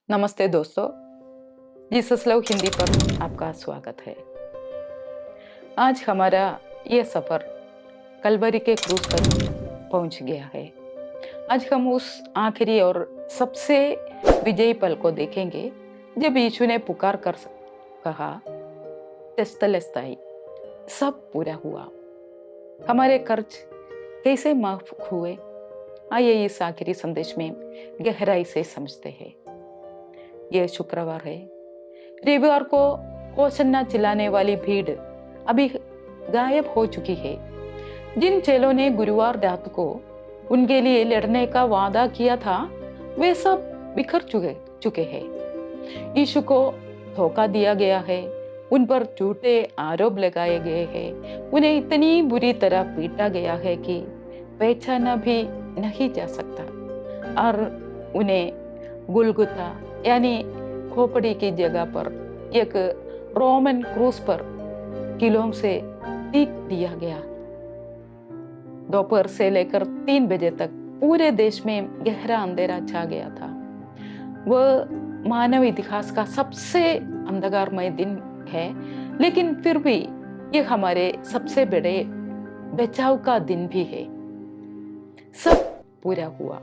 नमस्ते दोस्तों, Jesus love Hindi पर आपका स्वागत है। आज हमारा ये सफ़र कलवरी के क्रूस पर पहुंच गया है। आज हम उस आखिरी और सबसे विजयी पल को देखेंगे जब यीशु ने पुकार कर कहा, तेस्तलेस्ताई, सब पूरा हुआ। हमारे कर्ज कैसे माफ हुए, आइए इस आखिरी संदेश में गहराई से समझते हैं। यह शुक्रवार है। रविवार को होसन्ना चिल्लाने वाली भीड़ अभी गायब हो चुकी है। जिन चेलों ने गुरुवार रात को उनके लिए लड़ने का वादा किया था, वे सब बिखर चुके हैं। यीशु को धोखा दिया गया है, उन पर झूठे आरोप लगाए गए हैं, उन्हें इतनी बुरी तरह पीटा गया है कि पहचाना भी नहीं जा सकता, और उन्हें गुलगुता यानी खोपड़ी की जगह पर एक रोमन क्रूस पर किलों से पीट दिया गया। दोपहर से लेकर 3 बजे तक पूरे देश में गहरा अंधेरा छा गया था। वह मानव इतिहास का सबसे अंधकारमय दिन है, लेकिन फिर भी यह हमारे सबसे बड़े बचाव का दिन भी है। सब पूरा हुआ।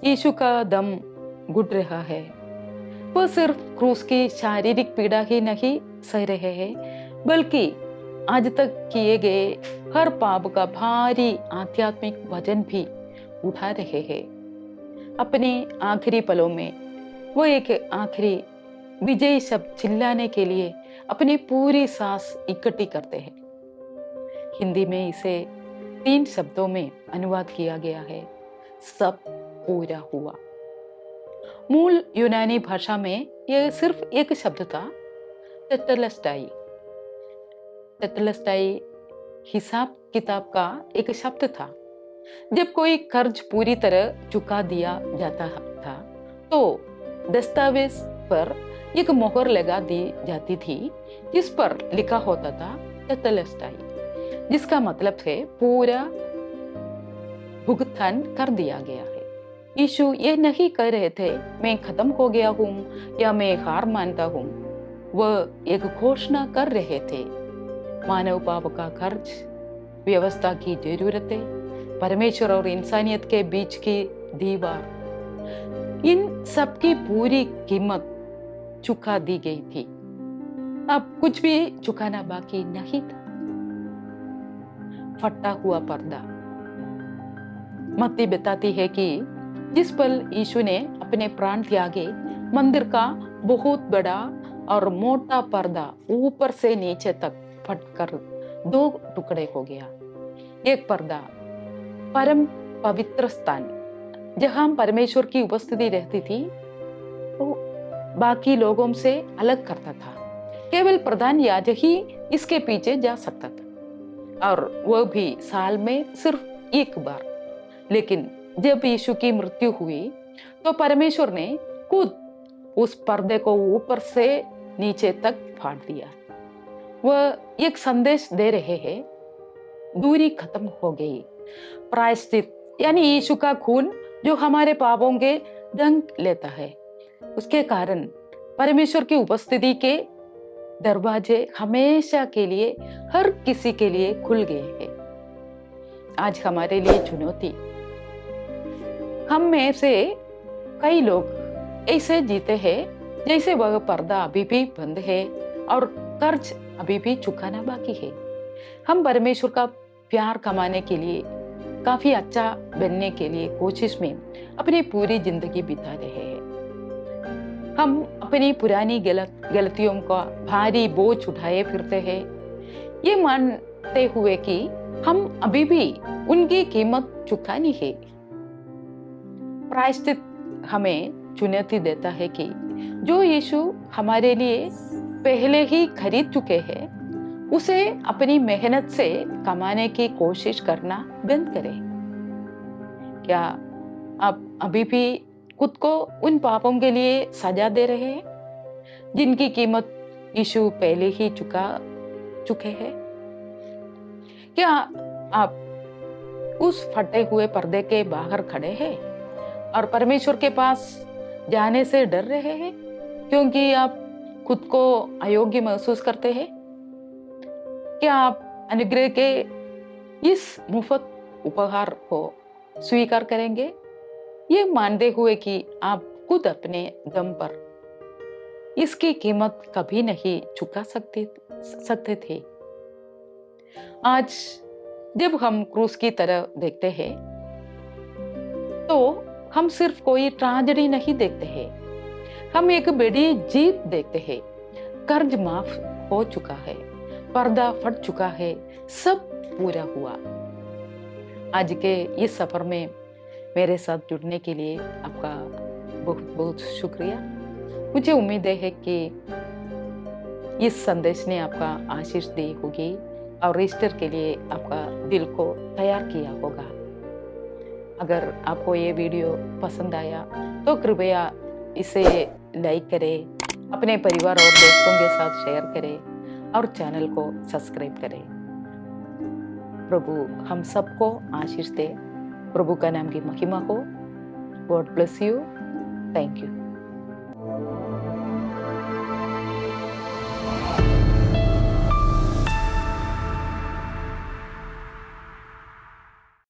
यीशु का दम घुट रहा है। वह सिर्फ क्रूस की शारीरिक पीड़ा ही नहीं सह रहे हैं, बल्कि आज तक किए गए हर पाप का भारी आध्यात्मिक वजन भी उठा रहे हैं। अपने आखिरी पलों में वो एक आखिरी विजयी शब्द चिल्लाने के लिए अपनी पूरी सांस इकट्ठी करते हैं। हिंदी में इसे 3 शब्दों में अनुवाद किया गया है, सब पूरा हुआ। मूल यूनानी भाषा में यह सिर्फ एक शब्द था, तेतेलेस्टाई। तेतेलेस्टाई हिसाब किताब का एक शब्द था। जब कोई कर्ज पूरी तरह चुका दिया जाता था तो दस्तावेज पर एक मोहर लगा दी जाती थी, जिस पर लिखा होता था तेतेलेस्टाई, जिसका मतलब है पूरा भुगतान कर दिया गया है। यीशु ये नहीं कह रहे थे, मैं खत्म हो गया हूँ या मैं हार मानता हूँ। वह एक घोषणा कर रहे थे, मानव पाप का कर्ज, व्यवस्था की जरूरतें, परमेश्वर और इंसानियत के बीच की दीवार, इन सब की पूरी कीमत चुका दी गई थी। अब कुछ भी चुकाना बाकी नहीं था। फटा हुआ पर्दा। मत्ती बताती है कि जिस पल यीशु ने अपने प्राण त्यागे, मंदिर का बहुत बड़ा और मोटा पर्दा ऊपर से नीचे तक फटकर 2 टुकड़े हो गया। एक पर्दा परम पवित्र स्थान, जहां परमेश्वर की उपस्थिति रहती थी, तो बाकी लोगों से अलग करता था। केवल प्रधान याजक ही इसके पीछे जा सकता था, और वह भी साल में सिर्फ एक बार। लेकिन जब यीशु की मृत्यु हुई तो परमेश्वर ने खुद उस पर्दे को ऊपर से नीचे तक फाड़ दिया। वह एक संदेश दे रहे हैं, दूरी खत्म हो गई। प्रायश्चित यानी यीशु का खून जो हमारे पापों के ढंक लेता है, उसके कारण परमेश्वर की उपस्थिति के दरवाजे हमेशा के लिए हर किसी के लिए खुल गए हैं। आज हमारे लिए चुनौती, हम में से कई लोग ऐसे जीते हैं जैसे वह पर्दा अभी भी बंद है और कर्ज अभी भी चुकाना बाकी है। हम परमेश्वर का प्यार कमाने के लिए, काफी अच्छा बनने के लिए कोशिश में अपनी पूरी जिंदगी बिता रहे हैं। हम अपनी पुरानी गलतियों का भारी बोझ उठाए फिरते हैं, ये मानते हुए कि हम अभी भी उनकी कीमत चुकानी है। प्रायश्चित हमें चुनौती देता है कि जो यीशु हमारे लिए पहले ही खरीद चुके हैं, उसे अपनी मेहनत से कमाने की कोशिश करना बंद करें। क्या आप अभी भी खुद को उन पापों के लिए सजा दे रहे हैं जिनकी कीमत यीशु पहले ही चुका चुके हैं? क्या आप उस फटे हुए पर्दे के बाहर खड़े हैं और परमेश्वर के पास जाने से डर रहे हैं क्योंकि आप खुद को अयोग्य महसूस करते हैं? क्या आप अनुग्रह के इस मुफ्त उपहार को स्वीकार करेंगे, ये मानते हुए कि आप खुद अपने दम पर इसकी कीमत कभी नहीं चुका सकते थे? आज जब हम क्रूस की तरफ देखते हैं तो हम सिर्फ कोई ट्रेजेडी नहीं देखते हैं, हम एक बड़ी जीत देखते हैं। कर्ज माफ हो चुका है, पर्दा फट चुका है, सब पूरा हुआ। आज के इस सफर में मेरे साथ जुड़ने के लिए आपका बहुत बहुत शुक्रिया। मुझे उम्मीद है कि इस संदेश ने आपका आशीष दी होगी और ईस्टर के लिए आपका दिल को तैयार किया होगा। अगर आपको ये वीडियो पसंद आया तो कृपया इसे लाइक करें, अपने परिवार और दोस्तों के साथ शेयर करें और चैनल को सब्सक्राइब करें। प्रभु हम सबको आशीष दे, प्रभु का नाम की महिमा हो। God bless you. Thank you.